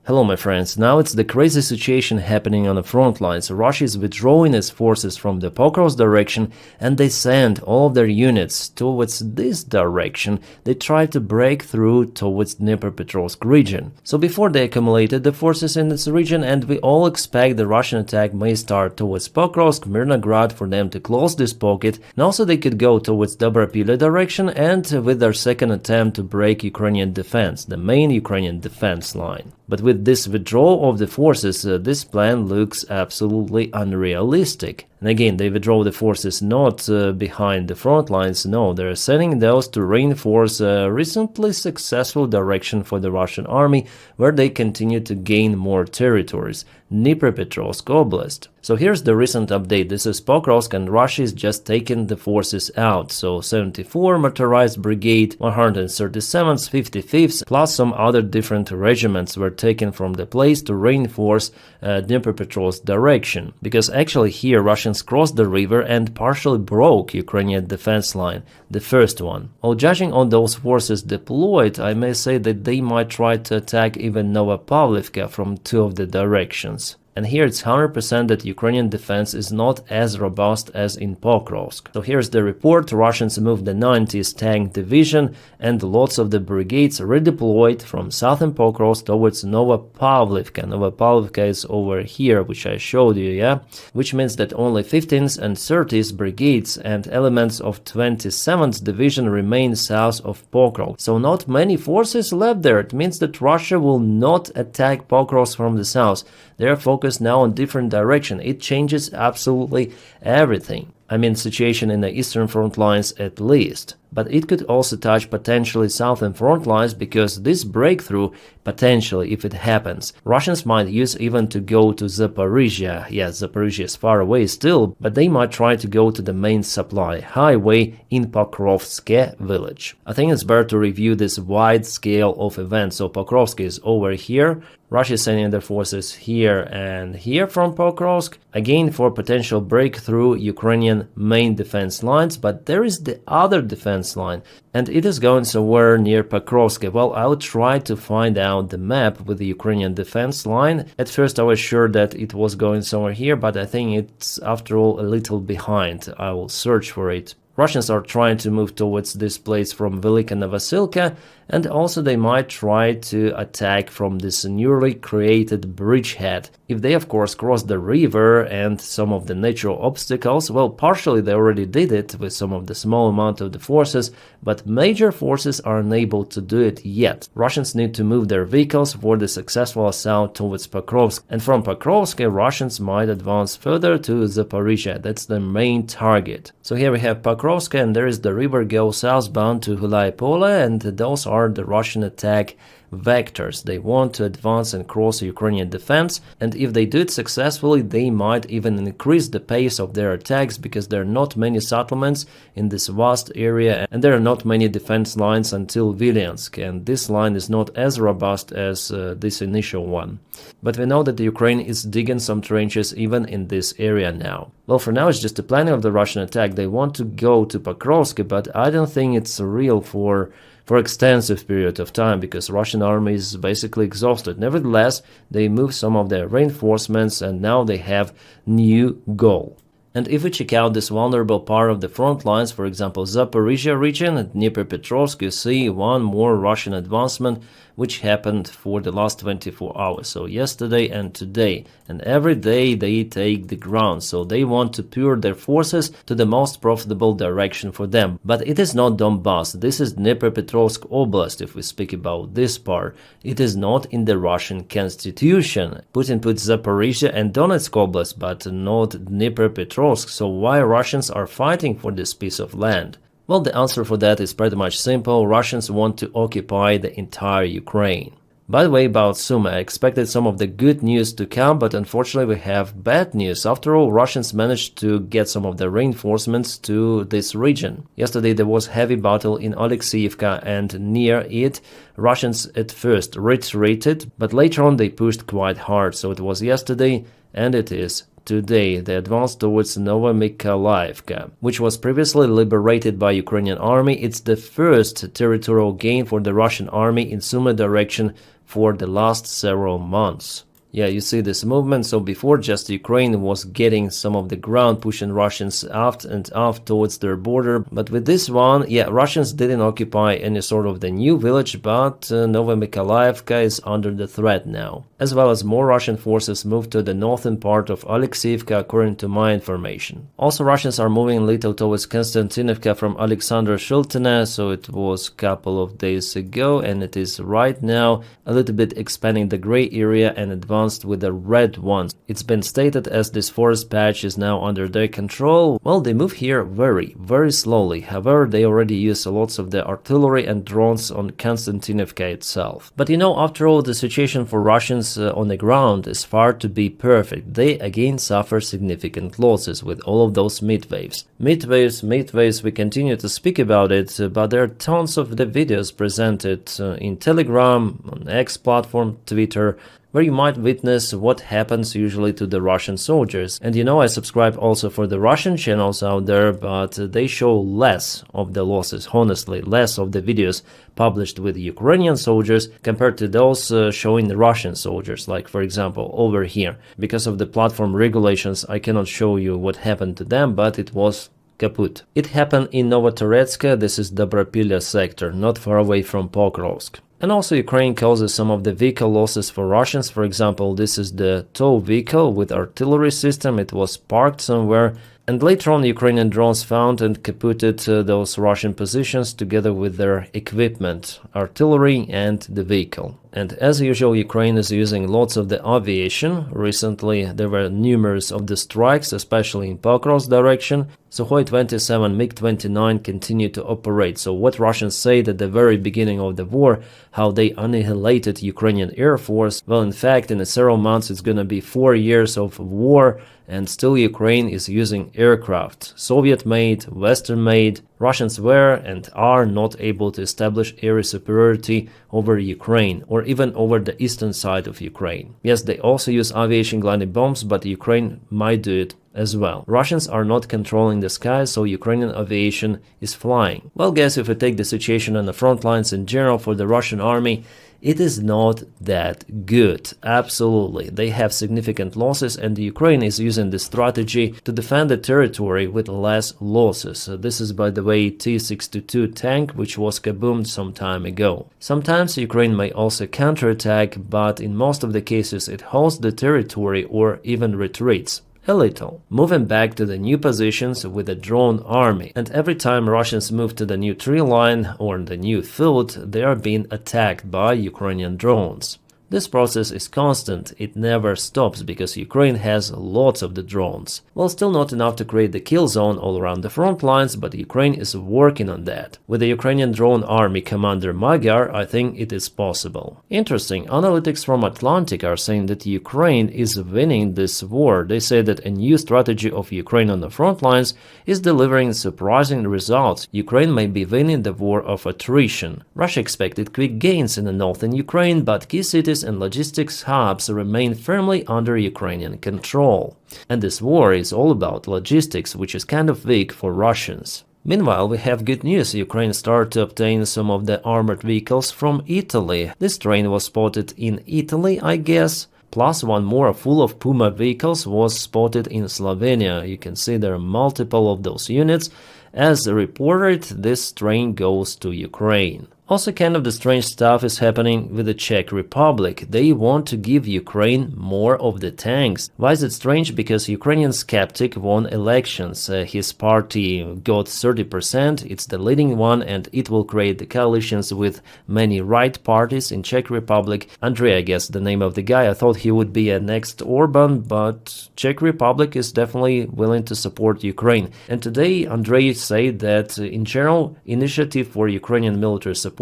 Hello my friends, now it's the crazy situation happening on the front lines. Russia is withdrawing its forces from the Pokrovsk direction and they send all of their units towards this direction. They try to break through towards Dnipropetrovsk region. So before they accumulated the forces in this region, and we all expect the Russian attack may start towards Pokrovsk, Mirnograd for them to close this pocket, and also they could go towards Dobrapilya direction and with their second attempt to break Ukrainian defense, the main Ukrainian defense line. But with this withdrawal of the forces, this plan looks absolutely unrealistic. And again, they withdraw the forces not behind the front lines, no, they're sending those to reinforce a recently successful direction for the Russian army, where they continue to gain more territories, Dnipropetrovsk Oblast. So here's the recent update. This is Pokrovsk and Russia is just taking the forces out. So 74 motorized brigade, 137th, 55th, plus some other different regiments were taken from the place to reinforce Dnipropetrovsk direction. Because actually here Russians crossed the river and partially broke Ukrainian defense line, the first one. While judging on those forces deployed, I may say that they might try to attack even Novopavlivka from two of the directions. And here it's 100% that Ukrainian defense is not as robust as in Pokrovsk. So here's the report. Russians moved the 90th Tank Division and lots of the brigades redeployed from southern Pokrovsk towards Novopavlivka. Novopavlivka is over here, which I showed you, yeah? Which means that only 15th and 30th brigades and elements of 27th Division remain south of Pokrovsk. So not many forces left there. It means that Russia will not attack Pokrovsk from the south. They are focused now on different direction. It changes absolutely everything. I mean, situation in the eastern front lines at least. But it could also touch potentially southern front lines, because this breakthrough, potentially, if it happens, Russians might use even to go to Zaporizhia. Yes, Zaporizhia is far away still, but they might try to go to the main supply highway in Pokrovsk village. I think it's better to review this wide scale of events. So Pokrovsk is over here. Russia is sending their forces here and here from Pokrovsk, again for potential breakthrough Ukrainian main defense lines, but there is the other defense line, and it is going somewhere near Pokrovsk. Well, I'll try to find out the map with the Ukrainian defense line. At first I was sure that it was going somewhere here, but I think it's after all a little behind. I will search for it. Russians are trying to move towards this place from Velika Novosilka, and also they might try to attack from this newly created bridgehead. If they of course cross the river and some of the natural obstacles, well, partially they already did it with some of the small amount of the forces, but major forces are unable to do it yet. Russians need to move their vehicles for the successful assault towards Pokrovsk, and from Pokrovsk Russians might advance further to Zaporizhia. That's the main target. So here we have Pokrovsk, and there is the river goes southbound to Hulaypole, and those are the Russian attack vectors. They want to advance and cross Ukrainian defense, and if they do it successfully, they might even increase the pace of their attacks, because there are not many settlements in this vast area and there are not many defense lines until Vilyansk, and this line is not as robust as this initial one. But we know that the Ukraine is digging some trenches even in this area now. Well, for now it's just the planning of the Russian attack. They want to go to Pokrovsk, but I don't think it's real for extensive period of time, because Russian army is basically exhausted. Nevertheless, they move some of their reinforcements and now they have new goal. And if we check out this vulnerable part of the front lines, for example Zaporizhia region and Dnipropetrovsk, you see one more Russian advancement which happened for the last 24 hours, so yesterday and today, and every day they take the ground, so they want to pour their forces to the most profitable direction for them. But it is not Donbass, this is Dnipropetrovsk Oblast. If we speak about this part, it is not in the Russian constitution. Putin put Zaporizhia and Donetsk Oblast, but not Dnipropetrovsk, so why Russians are fighting for this piece of land? Well, the answer for that is pretty much simple. Russians want to occupy the entire Ukraine. By the way, about Sumy, I expected some of the good news to come, but unfortunately we have bad news. After all, Russians managed to get some of the reinforcements to this region. Yesterday there was heavy battle in Alexeyevka, and near it Russians at first retreated, but later on they pushed quite hard. So it was yesterday and it is. Today, they advanced towards Novomykhailovka, which was previously liberated by Ukrainian army. It's the first territorial gain for the Russian army in Sumy direction for the last several months. Yeah, you see this movement. So before, just Ukraine was getting some of the ground, pushing Russians aft and aft towards their border. But with this one, yeah, Russians didn't occupy any sort of the new village, but Novomykhailovka is under the threat now. As well as more Russian forces moved to the northern part of Alexeyevka, according to my information. Also, Russians are moving a little towards Konstantinovka from Alexander Shiltine, so it was a couple of days ago, and it is right now a little bit expanding the gray area and advanced with the red ones. It's been stated as this forest patch is now under their control. Well, they move here very slowly. However, they already use lots of the artillery and drones on Konstantinovka itself. But you know, after all, the situation for Russians on the ground is far to be perfect. They again suffer significant losses with all of those midwaves. Midwaves, we continue to speak about it, but there are tons of the videos presented in Telegram, on X platform, Twitter, where you might witness what happens usually to the Russian soldiers. And you know, I subscribe also for the Russian channels out there, but they show less of the losses, honestly, less of the videos published with Ukrainian soldiers compared to those showing the Russian soldiers, like for example over here. Because of the platform regulations, I cannot show you what happened to them, but it was kaput. It happened in Novotoretsk, this is Dobropilya sector, not far away from Pokrovsk. And also Ukraine causes some of the vehicle losses for Russians. For example, this is the tow vehicle with artillery system. It was parked somewhere. And later on, Ukrainian drones found and kaputted those Russian positions together with their equipment, artillery and the vehicle. And as usual, Ukraine is using lots of the aviation. Recently, there were numerous of the strikes, especially in Pokrovsk direction. Sukhoi 27, MiG-29 continue to operate. So what Russians said at the very beginning of the war, how they annihilated Ukrainian Air Force, well, in fact, in several months, it's going to be 4 years of war, and still Ukraine is using aircraft, Soviet-made, Western-made. Russians were and are not able to establish air superiority over Ukraine or even over the eastern side of Ukraine. Yes, they also use aviation gliding bombs, but Ukraine might do it as well. Russians are not controlling the sky, so Ukrainian aviation is flying. Well, guys, if we take the situation on the front lines in general for the Russian army, it is not that good. Absolutely. They have significant losses, and the Ukraine is using this strategy to defend the territory with less losses. This is, by the way, T-62 tank, which was kaboomed some time ago. Sometimes Ukraine may also counterattack, but in most of the cases it holds the territory or even retreats a little, moving back to the new positions with a drone army. And every time Russians move to the new tree line or the new field, they are being attacked by Ukrainian drones. This process is constant, it never stops because Ukraine has lots of the drones. Well, still not enough to create the kill zone all around the front lines, but Ukraine is working on that. With the Ukrainian drone army commander Magyar, I think it is possible. Interesting, analytics from Atlantic are saying that Ukraine is winning this war. They say that a new strategy of Ukraine on the front lines is delivering surprising results. Ukraine may be winning the war of attrition. Russia expected quick gains in the northern Ukraine, but key cities and logistics hubs remain firmly under Ukrainian control. And this war is all about logistics, which is kind of weak for Russians. Meanwhile, we have good news. Ukraine started to obtain some of the armored vehicles from Italy. This train was spotted in Italy, I guess. Plus one more full of Puma vehicles was spotted in Slovenia. You can see there are multiple of those units. As reported, this train goes to Ukraine. Also, kind of the strange stuff is happening with the Czech Republic. They want to give Ukraine more of the tanks. Why is it strange? Because Ukrainian skeptic won elections. His party got 30%, it's the leading one, and it will create the coalitions with many right parties in Czech Republic. Andrei, I guess the name of the guy, I thought he would be a next Orban, but Czech Republic is definitely willing to support Ukraine. And today, Andrei said that in general, initiative for Ukrainian military support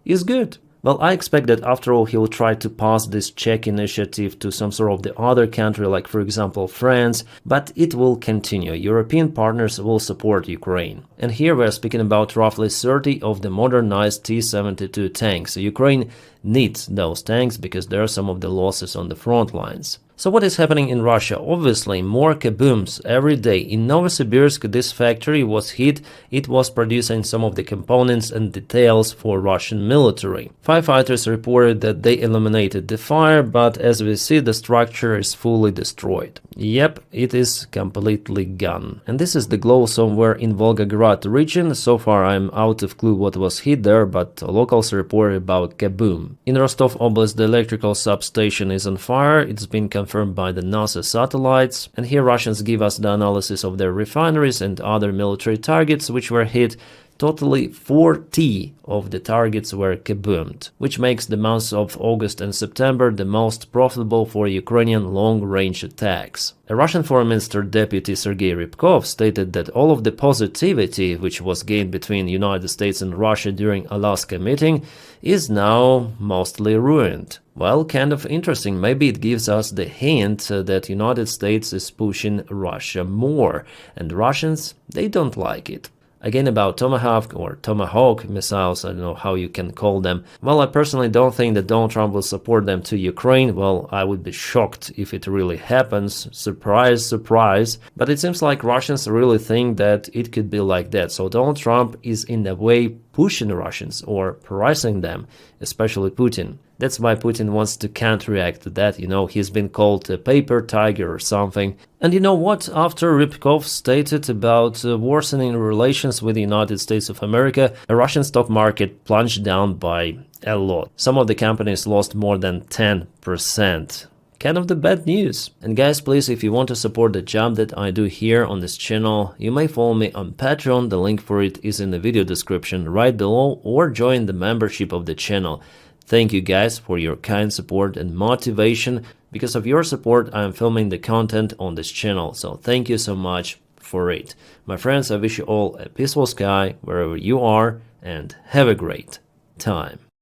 is good. Well, I expect that after all he will try to pass this Czech initiative to some sort of the other country, like for example France, but it will continue. European partners will support Ukraine. And here we are speaking about roughly 30 of the modernized T-72 tanks. So Ukraine needs those tanks because there are some of the losses on the front lines. So what is happening in Russia? Obviously, more kabooms every day. In Novosibirsk, this factory was hit. It was producing some of the components and details for Russian military. Firefighters reported that they eliminated the fire, but as we see, the structure is fully destroyed. Yep, it is completely gone. And this is the glow somewhere in Volgograd region. So far, I'm out of clue what was hit there, but locals report about kaboom. In Rostov Oblast, the electrical substation is on fire. It's been confirmed by the NASA satellites. And here Russians give us the analysis of their refineries and other military targets which were hit. Totally 40 of the targets were kaboomed, which makes the months of August and September the most profitable for Ukrainian long-range attacks. A Russian Foreign Minister Deputy Sergei Rybkov stated that all of the positivity which was gained between United States and Russia during Alaska meeting is now mostly ruined. Well, kind of interesting. Maybe it gives us the hint that United States is pushing Russia more, and Russians, they don't like it. Again, about Tomahawk missiles, I don't know how you can call them. Well, I personally don't think that Donald Trump will support them to Ukraine. Well, I would be shocked if it really happens. Surprise, surprise. But it seems like Russians really think that it could be like that. So Donald Trump is in a way pushing Russians or pricing them, especially Putin. That's why Putin wants to counteract that, he's been called a paper tiger or something. And you know what? After Rybkov stated about worsening relations with the United States of America, a Russian stock market plunged down by a lot. Some of the companies lost more than 10%. Kind of the bad news. And guys, please, if you want to support the job that I do here on this channel, you may follow me on Patreon. The link for it is in the video description right below, or join the membership of the channel. Thank you guys for your kind support and motivation. Because of your support, I am filming the content on this channel. So thank you so much for it. My friends, I wish you all a peaceful sky wherever you are, and have a great time.